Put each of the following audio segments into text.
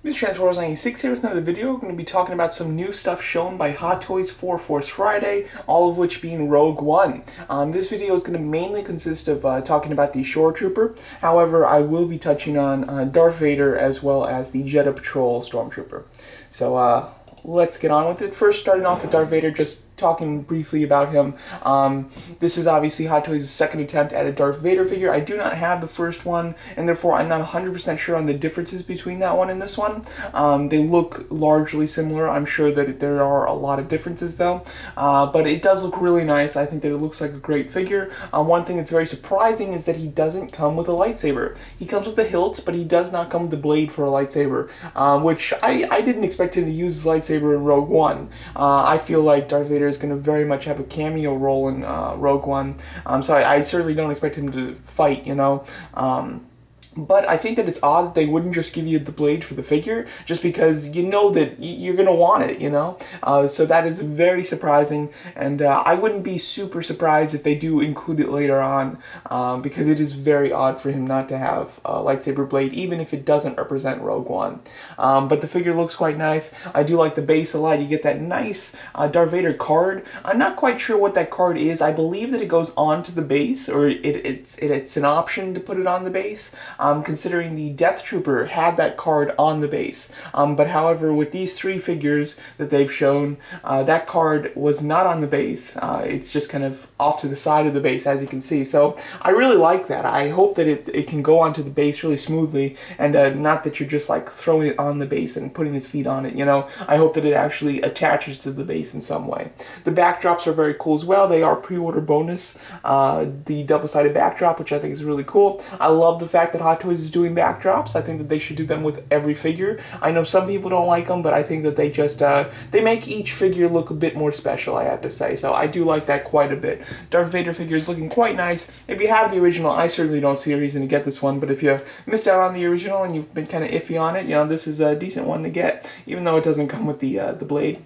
This is Transformers96 here with another video. We're going to be talking about some new stuff shown by Hot Toys for Force Friday, all of which being Rogue One. This video is going to mainly consist of talking about the Shoretrooper. However, I will be touching on Darth Vader as well as the Jedha Patrol Stormtrooper. So let's get on with it. First, starting off with Darth Vader, just talking briefly about him. This is obviously Hot Toys' second attempt at a Darth Vader figure. I do not have the first one, and therefore I'm not 100% sure on the differences between that one and this one. They look largely similar. I'm sure that there are a lot of differences though, but it does look really nice. I think that it looks like a great figure. One thing that's very surprising is that he doesn't come with a lightsaber. He comes with the hilt, but he does not come with the blade for a lightsaber, which I didn't expect him to use his lightsaber in Rogue One. I feel like Darth Vader is going to very much have a cameo role in Rogue One, so I certainly don't expect him to fight, you know. But I think that it's odd that they wouldn't just give you the blade for the figure, just because you know that you're going to want it, you know? So that is very surprising, and I wouldn't be super surprised if they do include it later on, because it is very odd for him not to have a lightsaber blade, even if it doesn't represent Rogue One. But the figure looks quite nice. I do like the base a lot. You get that nice Darth Vader card. I'm not quite sure what that card is. I believe that it goes onto the base, or it's an option to put it on the base. Considering the Death Trooper had that card on the base. But however, with these three figures that they've shown, that card was not on the base. It's just kind of off to the side of the base, as you can see. So I really like that. I hope that it can go onto the base really smoothly, and not that you're just like throwing it on the base and putting his feet on it, you know. I hope that it actually attaches to the base in some way. The backdrops are very cool as well. They are pre-order bonus. The double-sided backdrop, which I think is really cool. I love the fact that Hot Toys is doing backdrops. I think that they should do them with every figure. I know some people don't like them, but I think that they just they make each figure look a bit more special, I have to say. So I do like that quite a bit. Darth Vader figure is looking quite nice. If you have the original, I certainly don't see a reason to get this one, but if you missed out on the original and you've been kind of iffy on it, you know, this is a decent one to get, even though it doesn't come with the blade.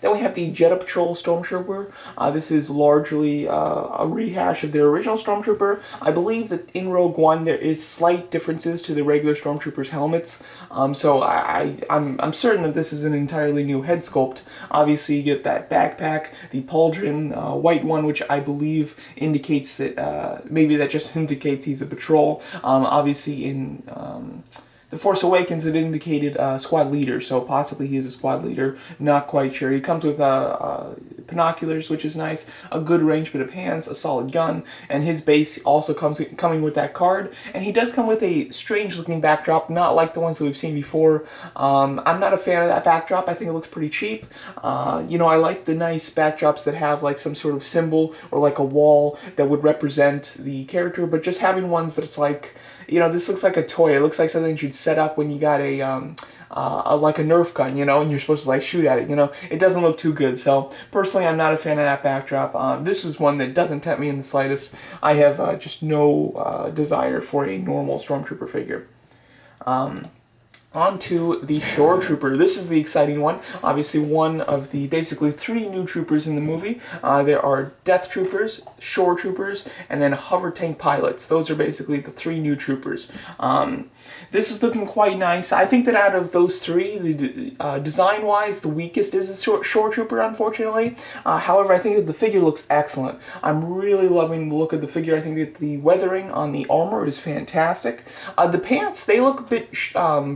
Then we have the Jedha Patrol Stormtrooper. This is largely a rehash of their original Stormtrooper. I believe that in Rogue One there is slight differences to the regular Stormtroopers' helmets, so I'm certain that this is an entirely new head sculpt. Obviously you get that backpack, the pauldron white one, which I believe indicates that, maybe that just indicates he's a patrol. Obviously in The Force Awakens, it indicated squad leader, so possibly he is a squad leader. Not quite sure. He comes with binoculars, which is nice, a good range bit of hands, a solid gun, and his base also coming with that card. And he does come with a strange-looking backdrop, not like the ones that we've seen before. I'm not a fan of that backdrop. I think it looks pretty cheap. You know, I like the nice backdrops that have like some sort of symbol or like a wall that would represent the character, but just having ones that it's like, you know, this looks like a toy. It looks like something you'd set up when you got like a Nerf gun, you know, and you're supposed to like shoot at it, you know. It doesn't look too good, so personally I'm not a fan of that backdrop. This is one that doesn't tempt me in the slightest. I have just no desire for a normal Stormtrooper figure. On to the Shoretrooper. This is the exciting one. Obviously one of the basically three new troopers in the movie. There are Death Troopers, Shoretroopers, and then Hover Tank Pilots. Those are basically the three new troopers. This is looking quite nice. I think that out of those three, design-wise, the weakest is the Shoretrooper, unfortunately. However, I think that the figure looks excellent. I'm really loving the look of the figure. I think that the weathering on the armor is fantastic. The pants, they look a bit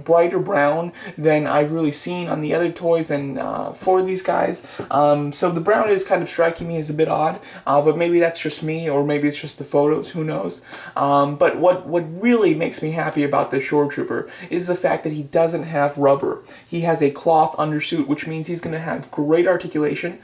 brighter brown than I've really seen on the other toys and for these guys. So the brown is kind of striking me as a bit odd, but maybe that's just me, or maybe it's just the photos, who knows. But what really makes me happy about this Shoretrooper is the fact that he doesn't have rubber. He has a cloth undersuit, which means he's going to have great articulation,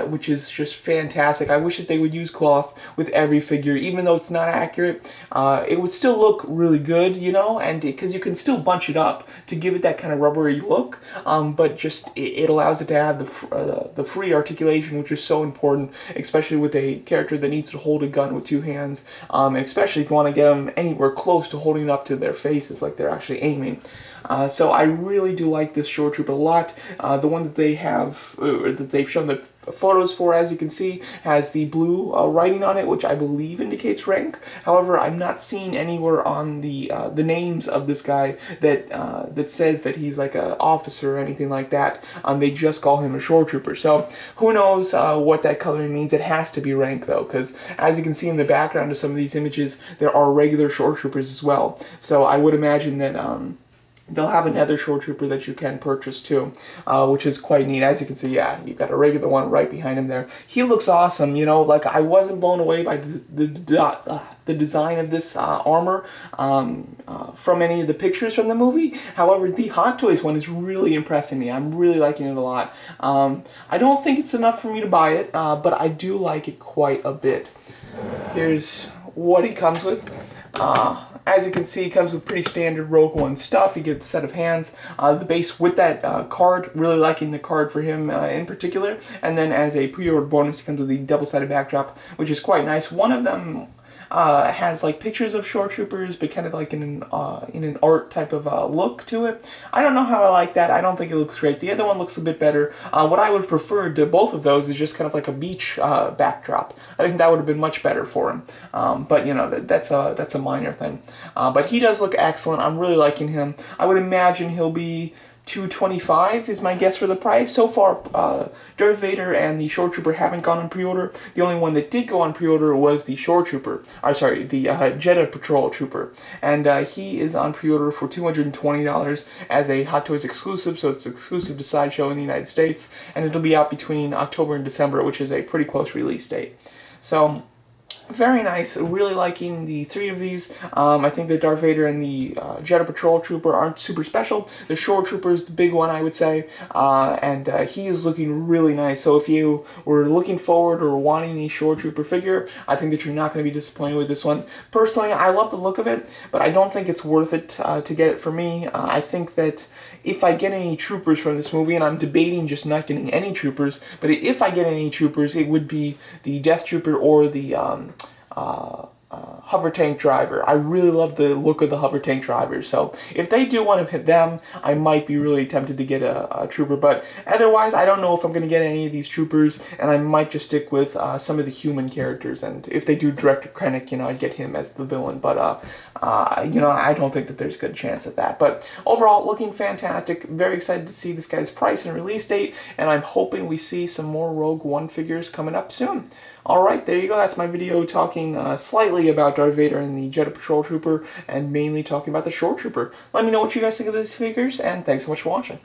which is just fantastic. I wish that they would use cloth with every figure, even though it's not accurate. It would still look really good, you know, and because you can still bunch it up to give it that kind of rubbery look, but just it allows it to have the free articulation, which is so important, especially with a character that needs to hold a gun with two hands, and especially if you want to get them anywhere close to holding up to their faces like they're actually aiming. So I really do like this Shoretrooper a lot. The one that they have, or that they've shown that photos for, as you can see, has the blue writing on it, which I believe indicates rank. However, I'm not seeing anywhere on the names of this guy that says that he's like an officer or anything like that. They just call him a Shoretrooper. So who knows what that coloring means? It has to be rank though, because as you can see in the background of some of these images, there are regular Shoretroopers as well. So I would imagine that they'll have another Shoretrooper that you can purchase too, which is quite neat. As you can see, yeah, you've got a regular one right behind him there. He looks awesome, you know, like I wasn't blown away by the design of this armor from any of the pictures from the movie. However, the Hot Toys one is really impressing me. I'm really liking it a lot. I don't think it's enough for me to buy it, but I do like it quite a bit. Here's what he comes with. As you can see, it comes with pretty standard Rogue One stuff. You get the set of hands, the base with that card, really liking the card for him in particular. And then as a pre-order bonus, it comes with the double-sided backdrop, which is quite nice. One of them has like pictures of Shoretroopers, but kind of like in an art type of look to it. I don't know how I like that. I don't think it looks great. The other one looks a bit better. What I would have preferred to both of those is just kind of like a beach backdrop. I think that would have been much better for him. But you know, that's a minor thing. But he does look excellent. I'm really liking him. I would imagine he'll be $225 is my guess for the price. So far, Darth Vader and the Shoretrooper haven't gone on pre-order. The only one that did go on pre-order was the Shoretrooper. The Jedha Patrol Trooper. And he is on pre-order for $220 as a Hot Toys exclusive, so it's exclusive to Sideshow in the United States. And it'll be out between October and December, which is a pretty close release date. So very nice. Really liking the three of these. I think the Darth Vader and the Jedha Patrol Trooper aren't super special. The Shoretrooper is the big one, I would say, and he is looking really nice. So if you were looking forward or wanting a Shoretrooper figure, I think that you're not going to be disappointed with this one. Personally, I love the look of it, but I don't think it's worth it to get it for me. I think that if I get any troopers from this movie, and I'm debating just not getting any troopers, but if I get any troopers, it would be the Death Trooper or the hover tank driver. I really love the look of the hover tank driver, so if they do want to hit them, I might be really tempted to get a trooper, but otherwise I don't know if I'm going to get any of these troopers, and I might just stick with some of the human characters, and if they do Director Krennic, you know, I'd get him as the villain, but you know, I don't think that there's a good chance at that. But overall, looking fantastic. Very excited to see this guy's price and release date, and I'm hoping we see some more Rogue One figures coming up soon. Alright, there you go. That's my video talking slightly about Darth Vader and the Jedha Patrol Trooper, and mainly talking about the Shoretrooper. Let me know what you guys think of these figures, and thanks so much for watching.